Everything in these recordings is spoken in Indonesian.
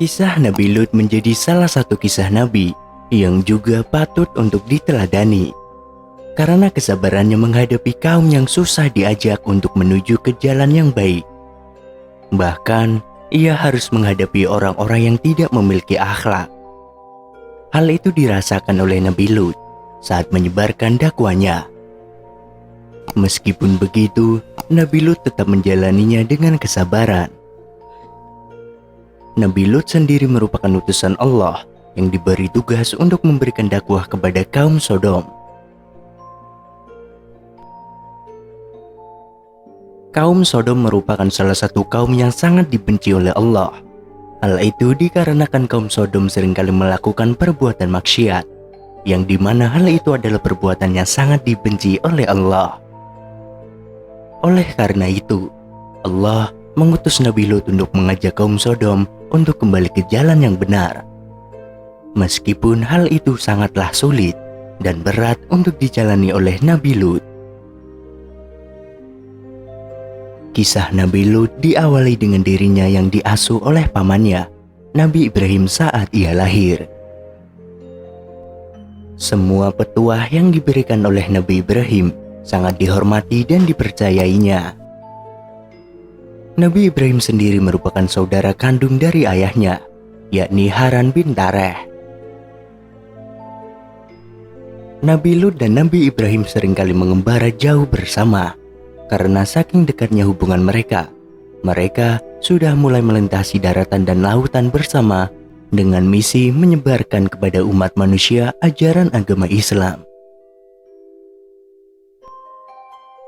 Kisah Nabi Lut menjadi salah satu kisah Nabi yang juga patut untuk diteladani. Karena kesabarannya menghadapi kaum yang susah diajak untuk menuju ke jalan yang baik. Bahkan, ia harus menghadapi orang-orang yang tidak memiliki akhlak. Hal itu dirasakan oleh Nabi Lut saat menyebarkan dakwanya. Meskipun begitu, Nabi Lut tetap menjalaninya dengan kesabaran. Nabi Lut sendiri merupakan utusan Allah yang diberi tugas untuk memberikan dakwah kepada kaum Sodom. Kaum Sodom merupakan salah satu kaum yang sangat dibenci oleh Allah. Hal itu dikarenakan kaum Sodom seringkali melakukan perbuatan maksiat, yang dimana hal itu adalah perbuatan yang sangat dibenci oleh Allah. Oleh karena itu, Allah mengutus Nabi Lut untuk mengajak kaum Sodom untuk kembali ke jalan yang benar. Meskipun hal itu sangatlah sulit dan berat untuk dijalani oleh Nabi Lut. Kisah Nabi Lut diawali dengan dirinya yang diasuh oleh pamannya, Nabi Ibrahim saat ia lahir. Semua petuah yang diberikan oleh Nabi Ibrahim sangat dihormati dan dipercayainya. Nabi Ibrahim sendiri merupakan saudara kandung dari ayahnya, yakni Haran bin Tareh. Nabi Lut dan Nabi Ibrahim seringkali mengembara jauh bersama. Karena saking dekatnya hubungan mereka sudah mulai melintasi daratan dan lautan bersama dengan misi menyebarkan kepada umat manusia ajaran agama Islam.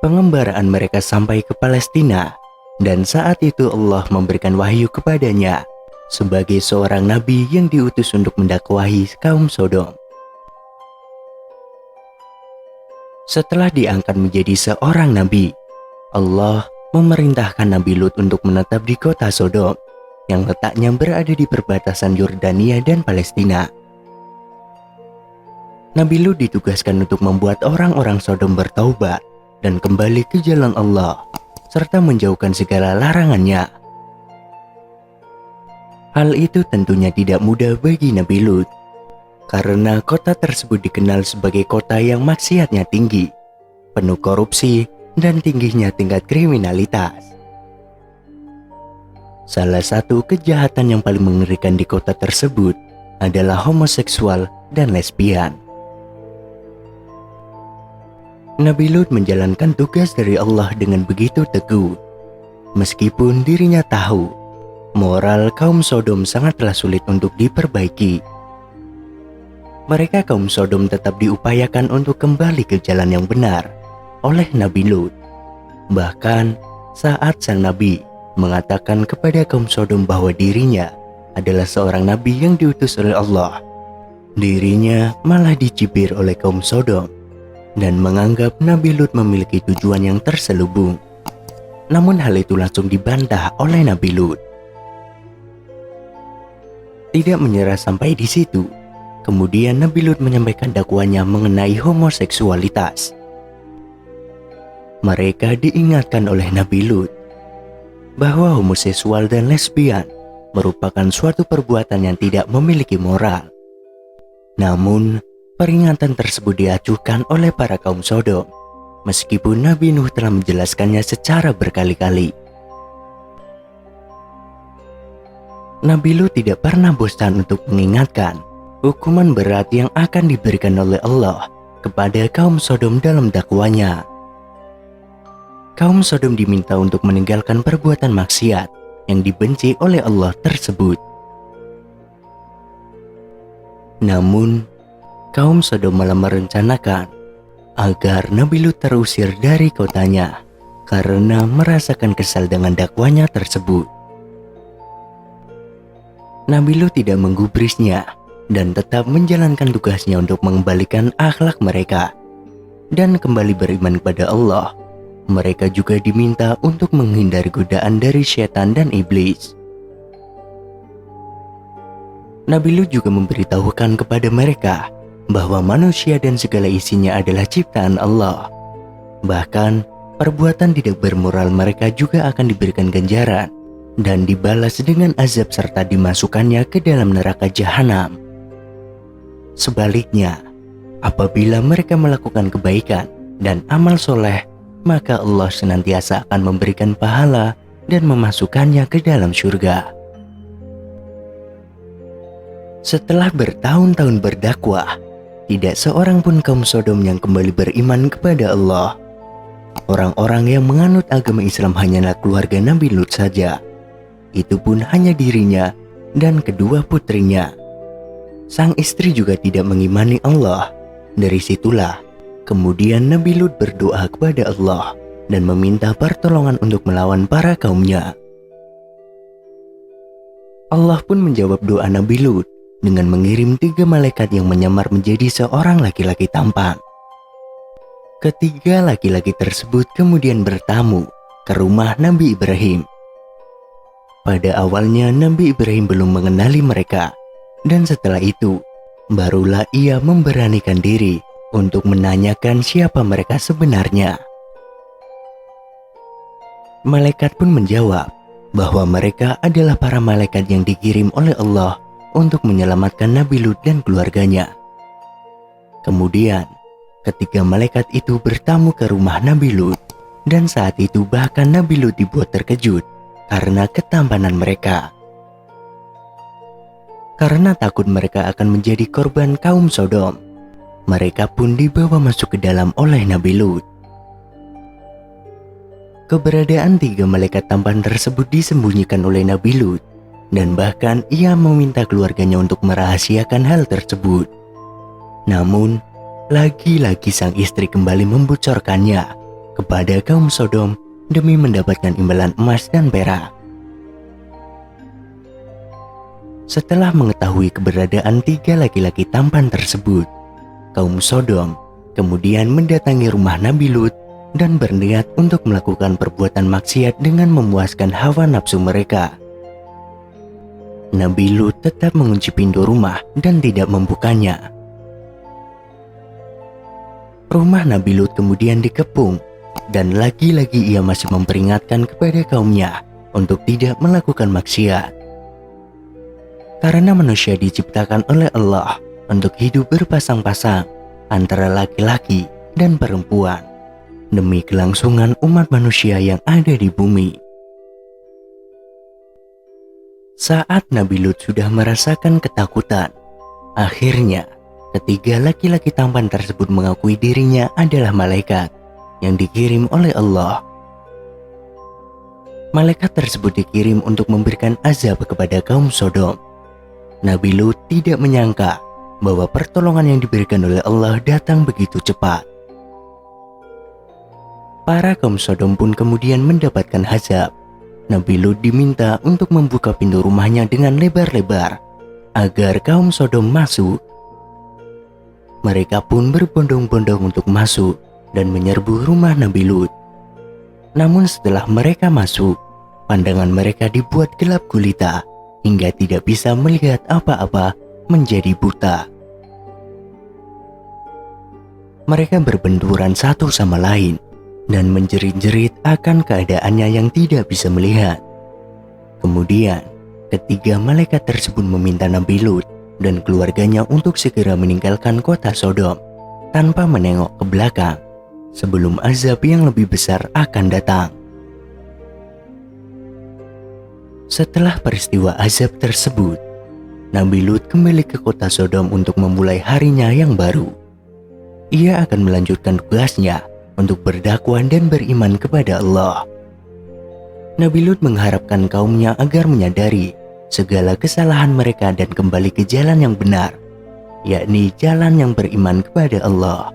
Pengembaraan mereka sampai ke Palestina, dan saat itu Allah memberikan wahyu kepadanya sebagai seorang nabi yang diutus untuk mendakwahi kaum Sodom. Setelah diangkat menjadi seorang nabi, Allah memerintahkan Nabi Lut untuk menetap di kota Sodom yang letaknya berada di perbatasan Yordania dan Palestina. Nabi Lut ditugaskan untuk membuat orang-orang Sodom bertaubat dan kembali ke jalan Allah serta menjauhkan segala larangannya. Hal itu tentunya tidak mudah bagi Nabi Lut karena kota tersebut dikenal sebagai kota yang maksiatnya tinggi, penuh korupsi, dan tingginya tingkat kriminalitas. Salah satu kejahatan yang paling mengerikan di kota tersebut adalah homoseksual dan lesbian. Nabi Lut menjalankan tugas dari Allah dengan begitu teguh, meskipun dirinya tahu moral kaum Sodom sangatlah sulit untuk diperbaiki. Mereka kaum Sodom tetap diupayakan untuk kembali ke jalan yang benar oleh Nabi Lut. Bahkan saat sang Nabi mengatakan kepada kaum Sodom bahwa dirinya adalah seorang Nabi yang diutus oleh Allah, dirinya malah dicibir oleh kaum Sodom dan menganggap Nabi Lut memiliki tujuan yang terselubung. Namun hal itu langsung dibantah oleh Nabi Lut. Tidak menyerah sampai di situ, kemudian Nabi Lut menyampaikan dakwanya mengenai homoseksualitas. Mereka diingatkan oleh Nabi Lut bahwa homoseksual dan lesbian merupakan suatu perbuatan yang tidak memiliki moral. Namun, peringatan tersebut diacuhkan oleh para kaum Sodom, meskipun Nabi Nuh telah menjelaskannya secara berkali-kali. Nabi Lut tidak pernah bosan untuk mengingatkan hukuman berat yang akan diberikan oleh Allah kepada kaum Sodom dalam dakwanya. Kaum Sodom diminta untuk meninggalkan perbuatan maksiat yang dibenci oleh Allah tersebut. Namun, kaum Sodom malah merencanakan agar Nabi Lut terusir dari kotanya karena merasakan kesal dengan dakwanya tersebut. Nabi Lut tidak menggubrisnya dan tetap menjalankan tugasnya untuk mengembalikan akhlak mereka dan kembali beriman kepada Allah. Mereka juga diminta untuk menghindari godaan dari setan dan iblis. Nabi Lut juga memberitahukan kepada mereka bahwa manusia dan segala isinya adalah ciptaan Allah. Bahkan, perbuatan tidak bermoral mereka juga akan diberikan ganjaran dan dibalas dengan azab serta dimasukkannya ke dalam neraka jahanam. Sebaliknya, apabila mereka melakukan kebaikan dan amal soleh, maka Allah senantiasa akan memberikan pahala dan memasukkannya ke dalam surga. Setelah bertahun-tahun berdakwah, tidak seorang pun kaum Sodom yang kembali beriman kepada Allah. Orang-orang yang menganut agama Islam hanyalah keluarga Nabi Lut saja. Itu pun hanya dirinya dan kedua putrinya. Sang istri juga tidak mengimani Allah. Dari situlah, kemudian Nabi Lut berdoa kepada Allah dan meminta pertolongan untuk melawan para kaumnya. Allah pun menjawab doa Nabi Lut dengan mengirim 3 malaikat yang menyamar menjadi seorang laki-laki tampan. Ketiga laki-laki tersebut kemudian bertamu ke rumah Nabi Ibrahim. Pada awalnya Nabi Ibrahim belum mengenali mereka, dan setelah itu barulah ia memberanikan diri untuk menanyakan siapa mereka sebenarnya. Malaikat pun menjawab bahwa mereka adalah para malaikat yang dikirim oleh Allah untuk menyelamatkan Nabi Lut dan keluarganya. Kemudian, ketiga malaikat itu bertamu ke rumah Nabi Lut, dan saat itu bahkan Nabi Lut dibuat terkejut karena ketampanan mereka. Karena takut mereka akan menjadi korban kaum Sodom, mereka pun dibawa masuk ke dalam oleh Nabi Lut. Keberadaan 3 malaikat tampan tersebut disembunyikan oleh Nabi Lut, dan bahkan ia meminta keluarganya untuk merahasiakan hal tersebut. Namun, lagi-lagi sang istri kembali membocorkannya kepada kaum Sodom demi mendapatkan imbalan emas dan perak. Setelah mengetahui keberadaan 3 laki-laki tampan tersebut, kaum Sodom kemudian mendatangi rumah Nabi Lut dan berniat untuk melakukan perbuatan maksiat dengan memuaskan hawa nafsu mereka. Nabi Lut tetap mengunci pintu rumah dan tidak membukanya. Rumah Nabi Lut kemudian dikepung, dan lagi-lagi ia masih memperingatkan kepada kaumnya untuk tidak melakukan maksiat. Karena manusia diciptakan oleh Allah untuk hidup berpasang-pasang antara laki-laki dan perempuan demi kelangsungan umat manusia yang ada di bumi. Saat Nabi Lut sudah merasakan ketakutan, akhirnya ketiga laki-laki tampan tersebut mengakui dirinya adalah malaikat yang dikirim oleh Allah. Malaikat tersebut dikirim untuk memberikan azab kepada kaum Sodom. Nabi Lut tidak menyangka bahwa pertolongan yang diberikan oleh Allah datang begitu cepat. Para kaum Sodom pun kemudian mendapatkan azab. Nabi Lut diminta untuk membuka pintu rumahnya dengan lebar-lebar agar kaum Sodom masuk. Mereka pun berbondong-bondong untuk masuk dan menyerbu rumah Nabi Lut. Namun setelah mereka masuk, pandangan mereka dibuat gelap gulita hingga tidak bisa melihat apa-apa, menjadi buta. Mereka berbenturan satu sama lain dan menjerit-jerit akan keadaannya yang tidak bisa melihat. Kemudian, ketiga malaikat tersebut meminta Nabi Lut dan keluarganya untuk segera meninggalkan kota Sodom tanpa menengok ke belakang sebelum azab yang lebih besar akan datang. Setelah peristiwa azab tersebut, Nabi Lut kembali ke kota Sodom untuk memulai harinya yang baru. Ia akan melanjutkan tugasnya untuk berdakwah dan beriman kepada Allah. Nabi Lut mengharapkan kaumnya agar menyadari segala kesalahan mereka dan kembali ke jalan yang benar, yakni jalan yang beriman kepada Allah.